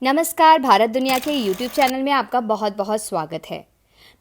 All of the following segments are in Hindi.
नमस्कार। भारत दुनिया के YouTube चैनल में आपका बहुत बहुत स्वागत है।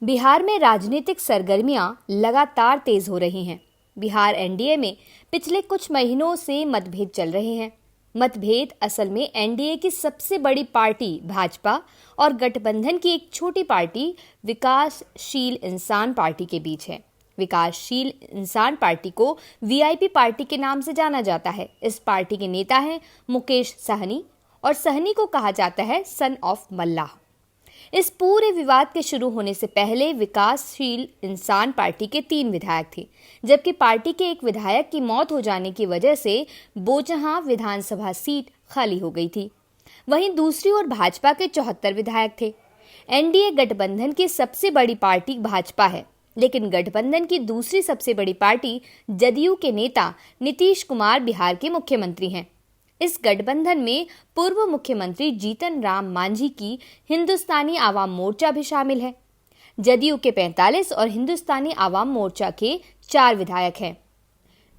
बिहार में राजनीतिक सरगर्मियां लगातार तेज हो रही हैं। बिहार एनडीए में पिछले कुछ महीनों से मतभेद चल रहे हैं। मतभेद असल में एनडीए की सबसे बड़ी पार्टी भाजपा और गठबंधन की एक छोटी पार्टी विकासशील इंसान पार्टी के बीच है। विकासशील इंसान पार्टी को वीआईपी पार्टी के नाम से जाना जाता है। इस पार्टी के नेता हैं मुकेश सहनी, और सहनी को कहा जाता है सन ऑफ मल्लाह। इस पूरे विवाद के शुरू होने से पहले विकासशील इंसान पार्टी के 3 विधायक थे, जबकि पार्टी के एक विधायक की मौत हो जाने की वजह से बोचहां विधानसभा सीट खाली हो गई थी। वहीं दूसरी ओर भाजपा के 74 विधायक थे। एनडीए गठबंधन की सबसे बड़ी पार्टी भाजपा है, लेकिन गठबंधन की दूसरी सबसे बड़ी पार्टी जदयू के नेता नीतीश कुमार बिहार के मुख्यमंत्री हैं। इस गठबंधन में पूर्व मुख्यमंत्री जीतन राम मांझी की हिंदुस्तानी आवाम मोर्चा भी शामिल है। जदयू के 45 और हिंदुस्तानी आवाम मोर्चा के 4 विधायक हैं।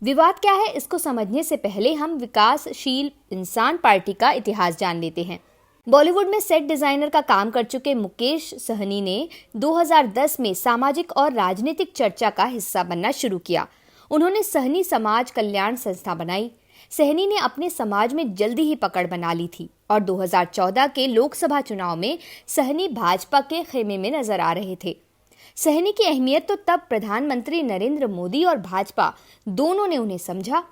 विवाद क्या है, इसको समझने से पहले हम विकासशील इंसान पार्टी का इतिहास जान लेते हैं। बॉलीवुड में सेट डिजाइनर का काम कर चुके मुकेश सहनी ने 2010 में सामाजिक और राजनीतिक चर्चा का हिस्सा बनना शुरू किया। उन्होंने सहनी समाज कल्याण संस्था बनाई। सहनी ने अपने समाज में जल्दी ही पकड़ बना ली थी और 2014 के लोकसभा चुनाव में सहनी भाजपा के खेमे में नजर आ रहे थे। सहनी की अहमियत तो तब प्रधानमंत्री नरेंद्र मोदी और भाजपा दोनों ने उन्हें समझा।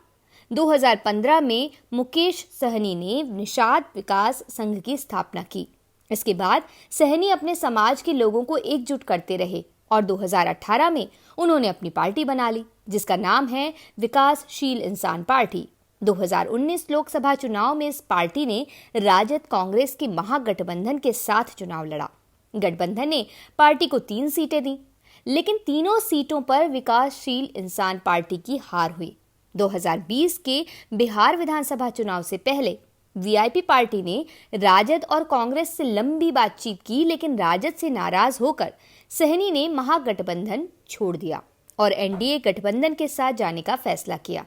2015 में मुकेश सहनी ने निषाद विकास संघ की स्थापना की। इसके बाद सहनी अपने समाज के लोगों को एकजुट करते रहे और 2018 में उन्होंने अपनी पार्टी बना ली, जिसका नाम है विकासशील इंसान पार्टी। 2019 लोकसभा चुनाव में इस पार्टी ने राजद कांग्रेस की महागठबंधन के साथ चुनाव लड़ा। गठबंधन ने पार्टी को 3 सीटें दी, लेकिन तीनों सीटों पर विकासशील इंसान पार्टी की हार हुई। 2020 के बिहार विधानसभा चुनाव से पहले वीआईपी पार्टी ने राजद और कांग्रेस से लंबी बातचीत की, लेकिन राजद से नाराज होकर सहनी ने महागठबंधन छोड़ दिया और एनडीए गठबंधन के साथ जाने का फैसला किया।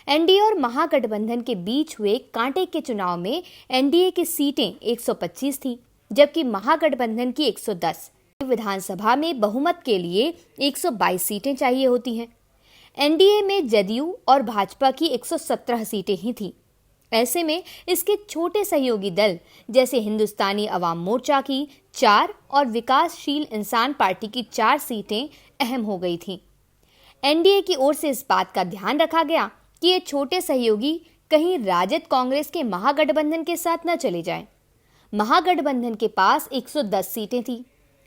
एनडीए और महागठबंधन के बीच हुए कांटे के चुनाव में एनडीए की सीटें 125 थी, जबकि महागठबंधन की 110। विधानसभा में बहुमत के लिए 122 सीटें चाहिए होती हैं। एनडीए में जदयू और भाजपा की 117 सीटें ही थीं। ऐसे में इसके छोटे सहयोगी दल जैसे हिंदुस्तानी अवाम मोर्चा की 4 और विकासशील इंसान पार्टी की 4 सीटें अहम हो गई थीं। एनडीए की ओर से इस बात का ध्यान रखा गया कि ये छोटे सहयोगी कहीं राजद कांग्रेस के महागठबंधन के साथ न चले जाएं। महागठबंधन के पास 110 सीटें थी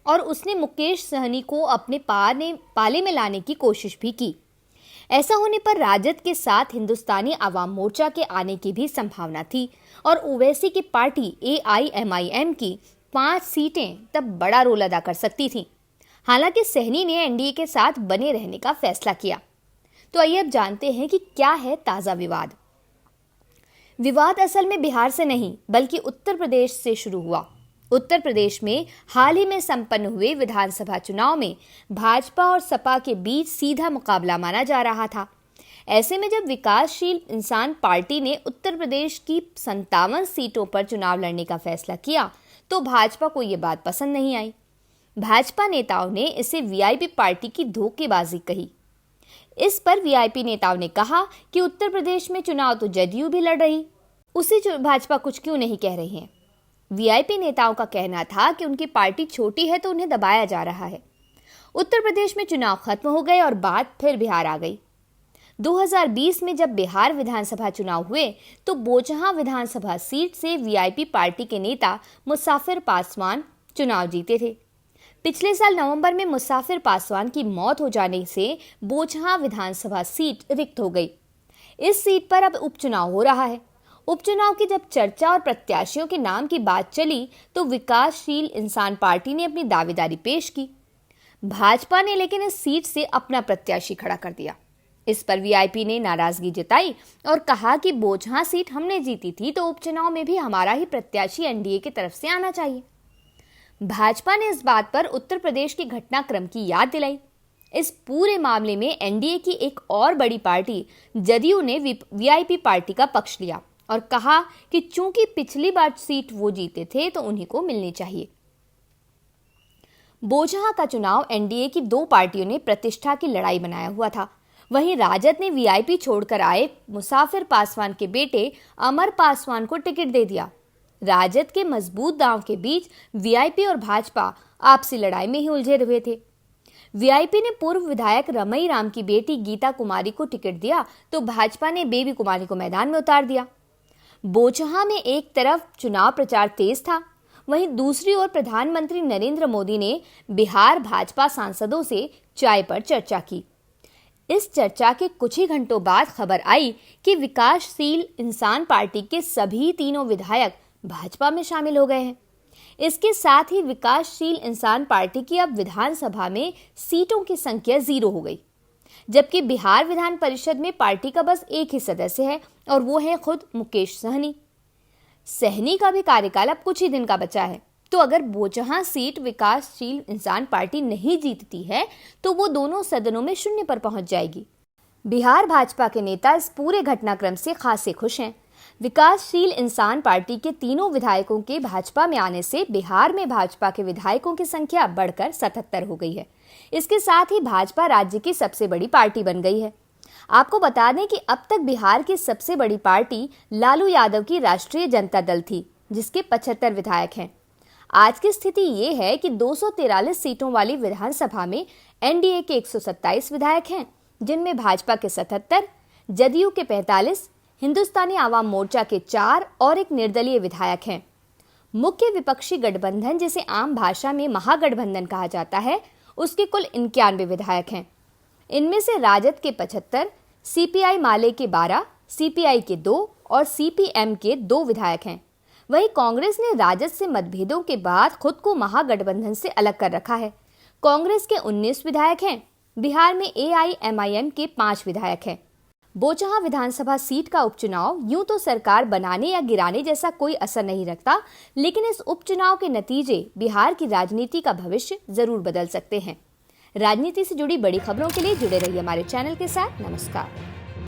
और उसने मुकेश सहनी को अपने पाले में लाने की कोशिश भी की। ऐसा होने पर राजद के साथ हिंदुस्तानी आवाम मोर्चा के आने की भी संभावना थी और ओवैसी की पार्टी एआईएमआईएम की 5 सीटें तब बड़ा रोल अदा कर सकती थीं। हालांकि सहनी ने एनडीए के साथ बने रहने का फैसला किया। तो आइए अब जानते हैं कि क्या है ताजा विवाद। विवाद असल में बिहार से नहीं बल्कि उत्तर प्रदेश से शुरू हुआ। उत्तर प्रदेश में हाल ही में संपन्न हुए विधानसभा चुनाव में भाजपा और सपा के बीच सीधा मुकाबला माना जा रहा था। ऐसे में जब विकासशील इंसान पार्टी ने उत्तर प्रदेश की 57 सीटों पर चुनाव लड़ने का फैसला किया तो भाजपा को ये बात पसंद नहीं आई। भाजपा नेताओं ने इसे वीआईपी पार्टी की धोखेबाजी कही। इस पर वीआईपी नेताओं ने कहा कि उत्तर प्रदेश में चुनाव तो जदयू भी लड़ रही, उसे भाजपा कुछ क्यों नहीं कह रही है। वीआईपी नेताओं का कहना था कि उनकी पार्टी छोटी है तो उन्हें दबाया जा रहा है। उत्तर प्रदेश में चुनाव खत्म हो गए और बात फिर बिहार आ गई। 2020 में जब बिहार विधानसभा चुनाव हुए तो बोचहां विधानसभा सीट से वीआईपी पार्टी के नेता मुसाफिर पासवान चुनाव जीते थे। पिछले साल नवंबर में मुसाफिर पासवान की मौत हो जाने से बोचहां विधानसभा सीट रिक्त हो गई। इस सीट पर अब उपचुनाव हो रहा है। उपचुनाव की जब चर्चा और प्रत्याशियों के नाम की बात चली तो विकासशील इंसान पार्टी ने अपनी दावेदारी पेश की। भाजपा ने लेकिन इस सीट से अपना प्रत्याशी खड़ा कर दिया। इस पर वीआईपी ने नाराजगी जताई और कहा कि बोचहां सीट हमने जीती थी तो उपचुनाव में भी हमारा ही प्रत्याशी एनडीए की तरफ से आना चाहिए। भाजपा ने इस बात पर उत्तर प्रदेश के घटनाक्रम की याद दिलाई। इस पूरे मामले में एनडीए की एक और बड़ी पार्टी जदयू ने वीआईपी पार्टी का पक्ष लिया और कहा कि चूंकि पिछली बार सीट वो जीते थे तो उन्हीं को मिलनी चाहिए। बोचहां का चुनाव एनडीए की दो पार्टियों ने प्रतिष्ठा की लड़ाई बनाया हुआ था। वहीं राजद ने वीआईपी छोड़कर आए मुसाफिर पासवान के बेटे अमर पासवान को टिकट दे दिया। राजद के मजबूत दांव के बीच वीआईपी और भाजपा आपसी लड़ाई में ही उलझे हुए थे। वीआईपी ने पूर्व विधायक रमई राम की बेटी गीता कुमारी को टिकट दिया तो भाजपा ने बेबी कुमारी को मैदान में उतार दिया। बोचहां में एक तरफ चुनाव प्रचार तेज था, वहीं दूसरी ओर प्रधानमंत्री नरेंद्र मोदी ने बिहार भाजपा सांसदों से चाय पर चर्चा की। इस चर्चा के कुछ ही घंटों बाद खबर आई कि विकासशील इंसान पार्टी के सभी तीनों विधायक भाजपा में शामिल हो गए हैं। इसके साथ ही विकासशील इंसान पार्टी की अब विधानसभा में सीटों की संख्या 0 हो गई, जबकि बिहार विधान परिषद में पार्टी का बस एक ही सदस्य है और वो है खुद मुकेश सहनी का भी कार्यकाल अब कुछ ही दिन का बचा है। तो अगर बोचहां सीट विकासशील इंसान पार्टी नहीं जीतती है तो वो दोनों सदनों में 0 पर पहुंच जाएगी। बिहार भाजपा के नेता इस पूरे घटनाक्रम से खासे खुश हैं। विकासशील इंसान पार्टी के तीनों विधायकों के भाजपा में आने से बिहार में भाजपा के विधायकों की संख्या बढ़कर 77 हो गई है। इसके साथ ही भाजपा राज्य की सबसे बड़ी पार्टी बन गई है। आपको बता दें कि अब तक बिहार की सबसे बड़ी पार्टी लालू यादव की राष्ट्रीय जनता दल थी, जिसके 75 विधायक हैं। आज की स्थिति ये है कि 243 सीटों वाली विधानसभा में एनडीए के 127 विधायक हैं, जिनमें भाजपा के 77, जदयू के 45, हिंदुस्तानी आवाम मोर्चा के 4 और एक निर्दलीय विधायक हैं। मुख्य विपक्षी गठबंधन, जिसे आम भाषा में महागठबंधन कहा जाता है, उसके कुल 91 विधायक हैं। इनमें से राजद के 75, सीपीआई माले के 12, सीपीआई के 2 और सीपीएम के 2 विधायक हैं। वहीं कांग्रेस ने राजद से मतभेदों के बाद खुद को महागठबंधन से अलग कर रखा है। कांग्रेस के 19 विधायक हैं। बिहार में एआईएमआईएम के 5 विधायक हैं। बोचहां विधानसभा सीट का उपचुनाव यूं तो सरकार बनाने या गिराने जैसा कोई असर नहीं रखता, लेकिन इस उपचुनाव के नतीजे बिहार की राजनीति का भविष्य जरूर बदल सकते हैं। राजनीति से जुड़ी बड़ी खबरों के लिए जुड़े रहिए हमारे चैनल के साथ। नमस्कार।